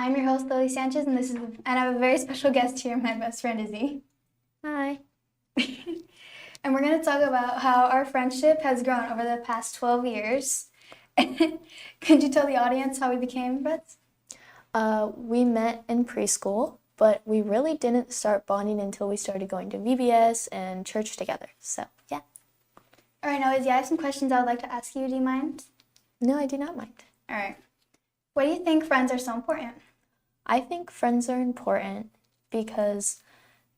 I'm your host, Lilly Sanchez, and I have a very special guest here, my best friend, Izzy. Hi. And we're going to talk about how our friendship has grown over the past 12 years. Could you tell the audience how we became friends? We met in preschool, but we really didn't start bonding until we started going to VBS and church together. So, yeah. All right, now, Izzy, I have some questions I would like to ask you. Do you mind? No, I do not mind. All right. Why do you think friends are so important? I think friends are important because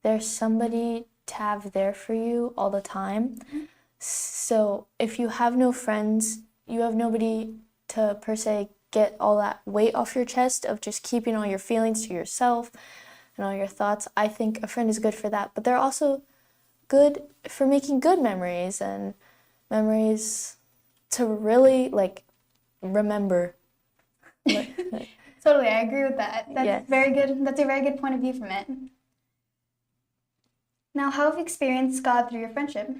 there's somebody to have there for you all the time. So if you have no friends, you have nobody to, per se, get all that weight off your chest of just keeping all your feelings to yourself and all your thoughts. I think a friend is good for that. But they're also good for making good memories and memories to really, remember. Totally, I agree with that. That's Yes. very good. That's a very good point of view from it. Now, how have you experienced God through your friendship?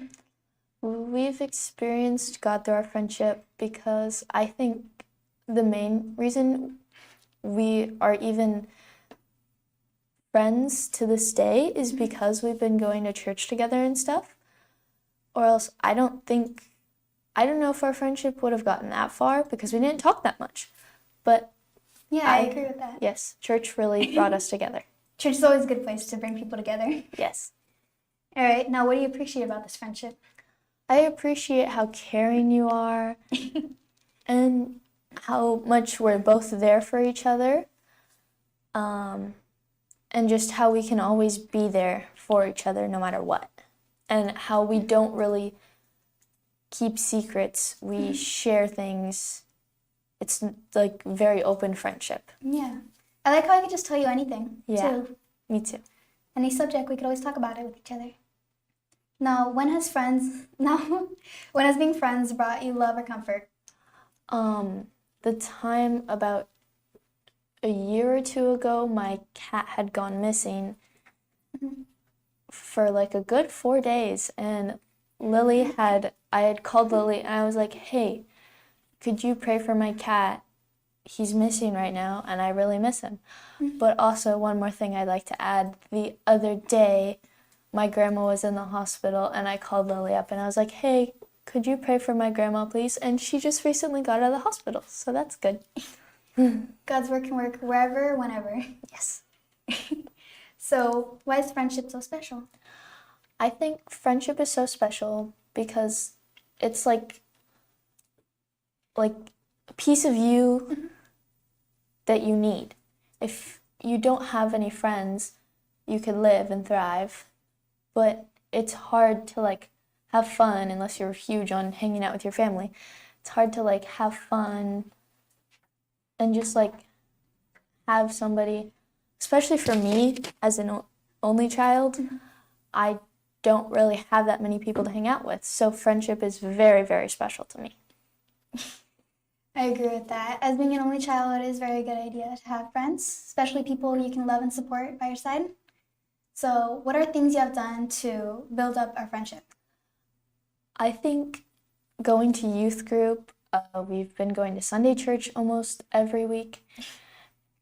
We've experienced God through our friendship because I think the main reason we are even friends to this day is because we've been going to church together and stuff. Or else I don't know if our friendship would have gotten that far because we didn't talk that much. But Yeah, I agree with that. yes, church really brought us together. Church is always a good place to bring people together. Yes. All right, now what do you appreciate about this friendship? I appreciate how caring you are and how much we're both there for each other. And just how we can always be there for each other no matter what. And how we don't really keep secrets. We share things. It's like very open friendship. Yeah. I like how I could just tell you anything, Yeah. too. Me too. Any subject, we could always talk about it with each other. Now, when has being friends brought you love or comfort? The time about a year or two ago, my cat had gone missing for like a good 4 days. And I had called Lilly and I was like, hey, could you pray for my cat? He's missing right now and I really miss him. But also one more thing I'd like to add. The other day, my grandma was in the hospital and I called Lilly up and I was like, hey, could you pray for my grandma, please? And she just recently got out of the hospital, so that's good. God's work can work wherever, whenever. Yes. So, why is friendship so special? I think friendship is so special because it's like a piece of you that you need. If you don't have any friends, you could live and thrive, but it's hard to have fun unless you're huge on hanging out with your family. It's hard to have fun and just have somebody, especially for me as an only child, I don't really have that many people to hang out with. So friendship is very, very special to me. I agree with that. As being an only child, it is a very good idea to have friends, especially people you can love and support by your side. So, what are things you have done to build up our friendship? I think going to youth group, we've been going to Sunday church almost every week.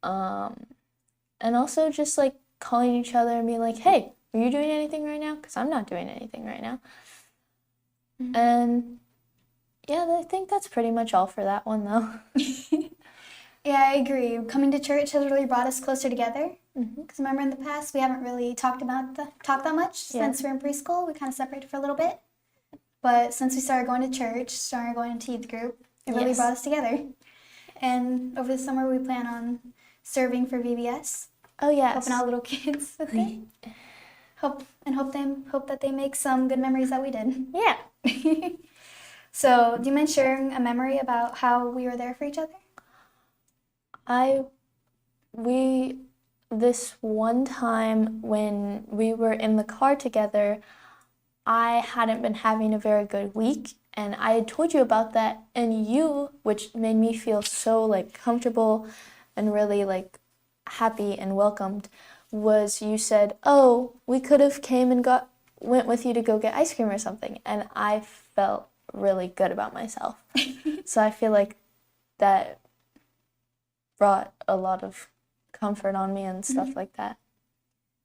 And also just calling each other and being like, hey, are you doing anything right now? Because I'm not doing anything right now. And yeah, I think that's pretty much all for that one though. Yeah, I agree. Coming to church has really brought us closer together. Because remember in the past, we haven't really talked that much. Since we're in preschool, we kind of separated for a little bit. But since we started going to church, started going into youth group, it really brought us together. And over the summer, we plan on serving for VBS. Oh yes. Helping out little kids with it. Hope that they make some good memories that we did. Yeah. So, do you mind sharing a memory about how we were there for each other? This one time when we were in the car together, I hadn't been having a very good week, and I had told you about that, and you, which made me feel so comfortable and really happy and welcomed, was you said, oh, we could have came and went with you to go get ice cream or something, and I felt really good about myself. So I feel like that brought a lot of comfort on me and stuff like that.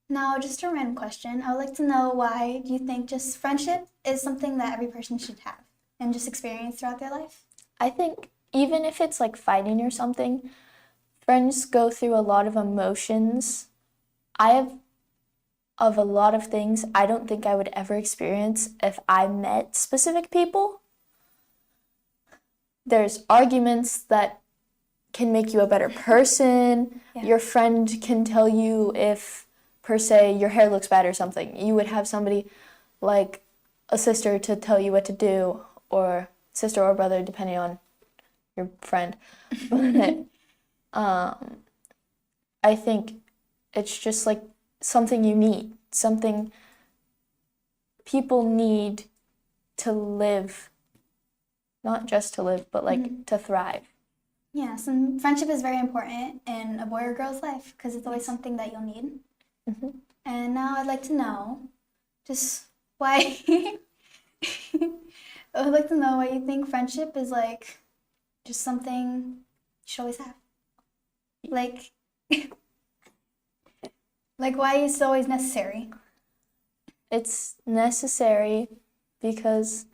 Now, just a random question. I would like to know, why do you think just friendship is something that every person should have and just experience throughout their life? I think even if it's like fighting or something, friends go through a lot of emotions. I have of a lot of things I don't think I would ever experience if I met specific people. There's arguments that can make you a better person. Yeah. Your friend can tell you if, per se, your hair looks bad or something. You would have somebody like a sister to tell you what to do, or sister or brother, depending on your friend. But I think it's just like something you need, something people need to live, not just to live, but like to thrive. Yes, and friendship is very important in a boy or girl's life because it's always something that you'll need. Mm-hmm. And now I'd like to know just why, I would like to know why you think friendship is like just something you should always have. Like, like why it's always necessary. It's necessary because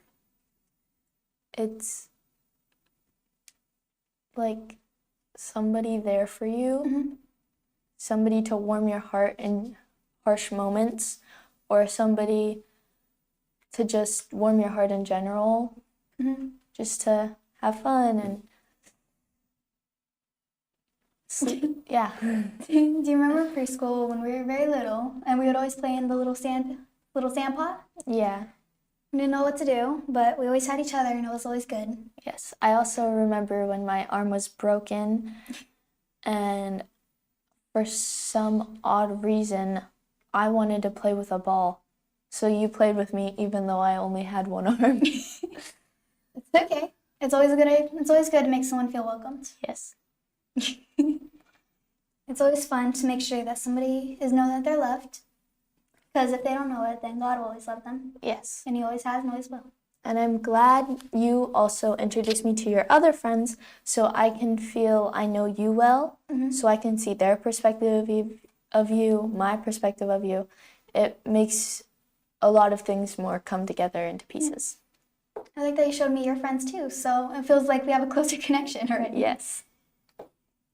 it's like somebody there for you, somebody to warm your heart in harsh moments, or somebody to just warm your heart in general, just to have fun and sleep. Yeah. Do you remember preschool when we were very little and we would always play in the little sand pot? Yeah. We didn't know what to do, but we always had each other and it was always good. Yes. I also remember when my arm was broken and for some odd reason I wanted to play with a ball. So you played with me even though I only had one arm. It's okay. It's always good to make someone feel welcomed. Yes. It's always fun to make sure that somebody know that they're loved. Because if they don't know it, then God will always love them. Yes. And He always has and always will. And I'm glad you also introduced me to your other friends so I can feel I know you well, so I can see their perspective of you, my perspective of you. It makes a lot of things more come together into pieces. I like that you showed me your friends too, so it feels like we have a closer connection already. Yes.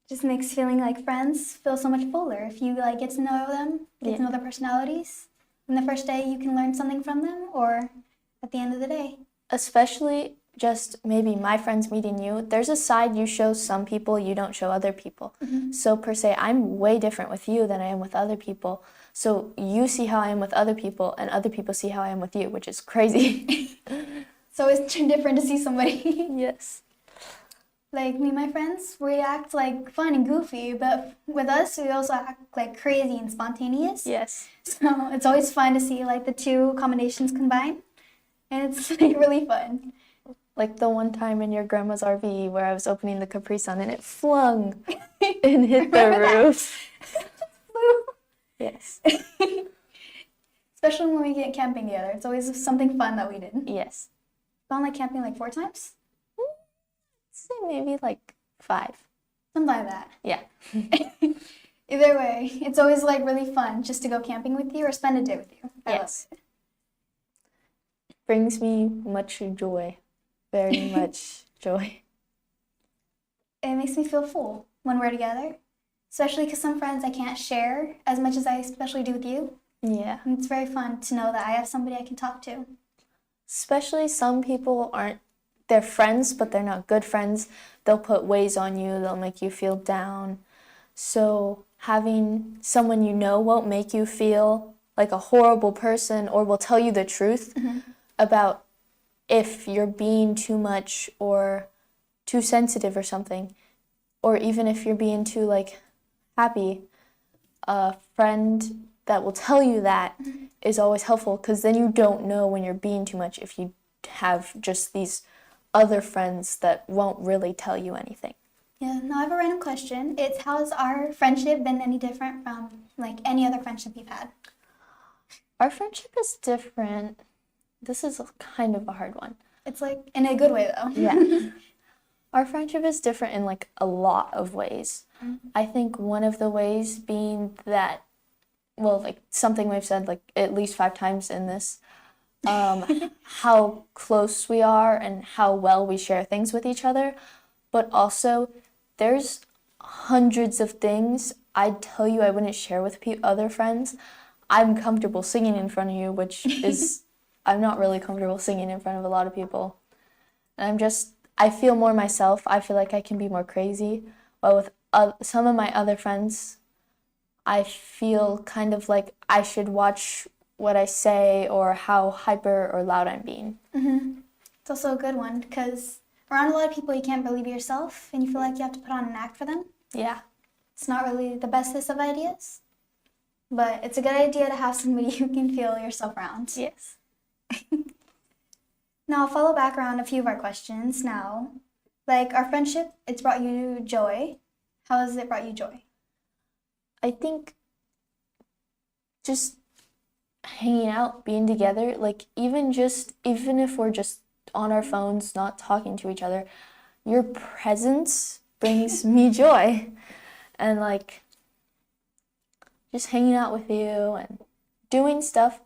Just makes feeling like friends feel so much fuller if you like get to know them, get to know their personalities. And the first day you can learn something from them, or at the end of the day. Especially just maybe my friends meeting you, there's a side you show some people you don't show other people. So per se, I'm way different with you than I am with other people. So you see how I am with other people, and other people see how I am with you, which is crazy. So it's different to see somebody. Yes. Like me and my friends, we act like fun and goofy, but with us, we also act like crazy and spontaneous. Yes. So it's always fun to see like the two combinations combine, and it's like really fun. Like the one time in your grandma's RV where I was opening the Capri Sun and it flung and hit the roof. Yes. Especially when we get camping together. It's always something fun that we did. Yes. Gone like camping like 4 times? Say maybe like 5. Something like that. Yeah. Either way, it's always like really fun just to go camping with you or spend a day with you. Yes. Brings me much joy. Very much joy. It makes me feel full when we're together. Especially because some friends I can't share as much as I especially do with you. Yeah. And it's very fun to know that I have somebody I can talk to. Especially some people they're friends, but they're not good friends. They'll put weighs on you. They'll make you feel down. So having someone you know won't make you feel like a horrible person or will tell you the truth about if you're being too much or too sensitive or something. Or even if you're being too like happy, a friend that will tell you that is always helpful because then you don't know when you're being too much if you have just these other friends that won't really tell you anything. Yeah, now I have a random question. It's how's our friendship been any different from like any other friendship you've had? Our friendship is different. This is kind of a hard one. It's like in a good way though. Yeah. Our friendship is different in like a lot of ways. I think one of the ways being that, well, like something we've said like at least 5 times in this, how close we are and how well we share things with each other. But also, there's hundreds of things I'd tell you I wouldn't share with other friends. I'm comfortable singing in front of you, which is, I'm not really comfortable singing in front of a lot of people. And I feel more myself. I feel like I can be more crazy. But with some of my other friends, I feel kind of like I should watch what I say or how hyper or loud I'm being. It's also a good one because around a lot of people you can't really be yourself and you feel like you have to put on an act for them. Yeah. It's not really the bestest of ideas, but it's a good idea to have somebody you can feel yourself around. Yes. Now I'll follow back around a few of our questions now. Like our friendship, it's brought you joy. How has it brought you joy? I think just hanging out, being together, like even if we're just on our phones, not talking to each other, your presence brings me joy. And like just hanging out with you and doing stuff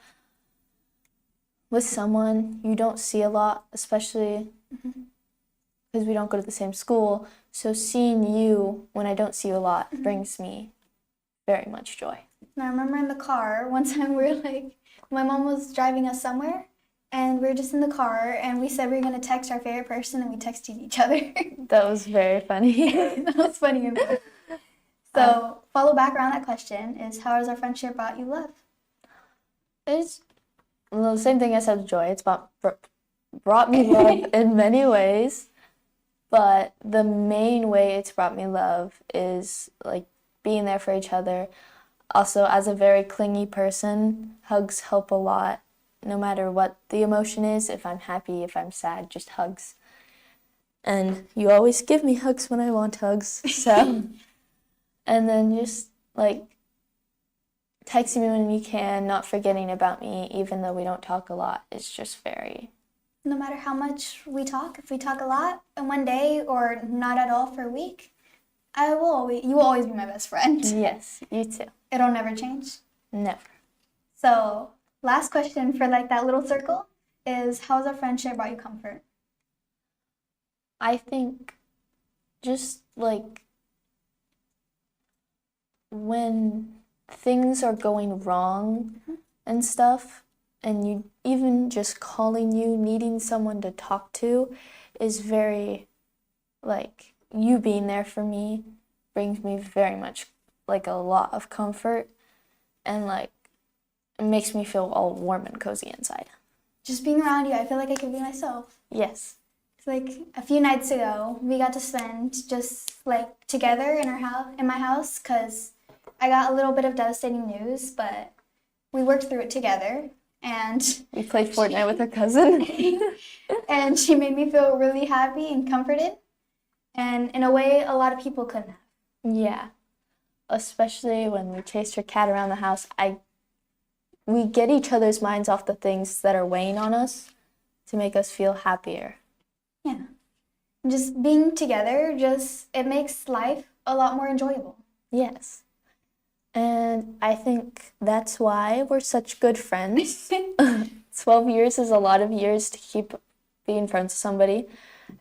with someone you don't see a lot, especially because we don't go to the same school. So seeing you when I don't see you a lot brings me very much joy. And I remember in the car, one time we were like, my mom was driving us somewhere, and we were just in the car, and we said we were going to text our favorite person, and we texted each other. That was very funny. That was funny enough. So, follow back around that question is, how has our friendship brought you love? It's the same thing I said with joy. It's brought me love in many ways, but the main way it's brought me love is like being there for each other. Also, as a very clingy person, hugs help a lot. No matter what the emotion is, if I'm happy, if I'm sad, just hugs. And you always give me hugs when I want hugs, so. And then just like texting me when you can, not forgetting about me, even though we don't talk a lot, it's just very. No matter how much we talk, if we talk a lot in one day or not at all for a week, you will always be my best friend. Yes, you too. It'll never change. Never. So, last question for like that little circle is, how has our friendship brought you comfort? I think just like when things are going wrong and stuff, and you even just calling you, needing someone to talk to is very, like, you being there for me brings me very much, like, a lot of comfort, and, like, it makes me feel all warm and cozy inside. Just being around you, I feel like I could be myself. Yes. It's like a few nights ago, we got to spend just, like, together in my house, because I got a little bit of devastating news, but we worked through it together, and we played Fortnite with her cousin. And she made me feel really happy and comforted, and in a way a lot of people couldn't have. Yeah, especially when we chased her cat around the house. We get each other's minds off the things that are weighing on us to make us feel happier. Yeah, just being together, it makes life a lot more enjoyable. Yes. And I think that's why we're such good friends. 12 years is a lot of years to keep being friends with somebody.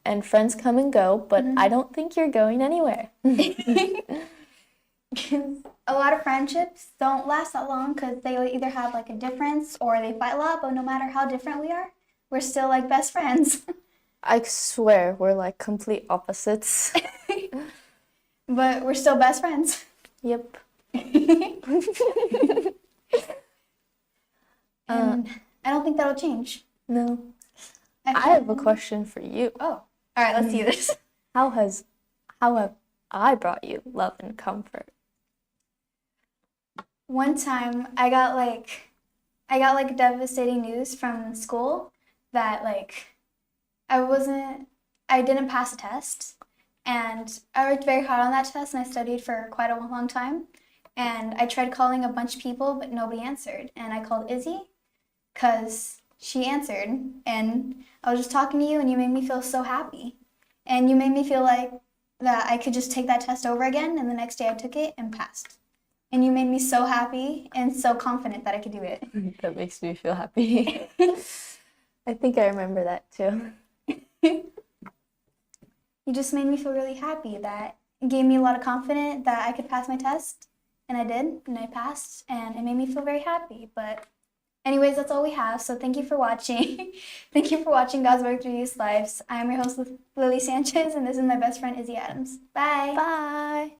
And friends come and go, but I don't think you're going anywhere. A lot of friendships don't last that long because they either have like a difference or they fight a lot, but no matter how different we are, we're still like best friends. I swear we're like complete opposites. But we're still best friends. Yep. And I don't think that'll change. No. I have a question for you. Oh, all right, let's see this. How have I brought you love and comfort? One time I got like devastating news from school that like I didn't pass a test, and I worked very hard on that test and I studied for quite a long time, and I tried calling a bunch of people but nobody answered, and I called Izzy because she answered, and I was just talking to you and you made me feel so happy. And you made me feel like that I could just take that test over again, and the next day I took it and passed. And you made me so happy and so confident that I could do it. That makes me feel happy. I think I remember that too. You just made me feel really happy. That it gave me a lot of confidence that I could pass my test, and I did, and I passed, and it made me feel very happy. But anyways, that's all we have. So thank you for watching. Thank you for watching God's Work Through Youth Lives. I am your host, Lilly Sanchez, and this is my best friend, Izzy Adams. Bye. Bye.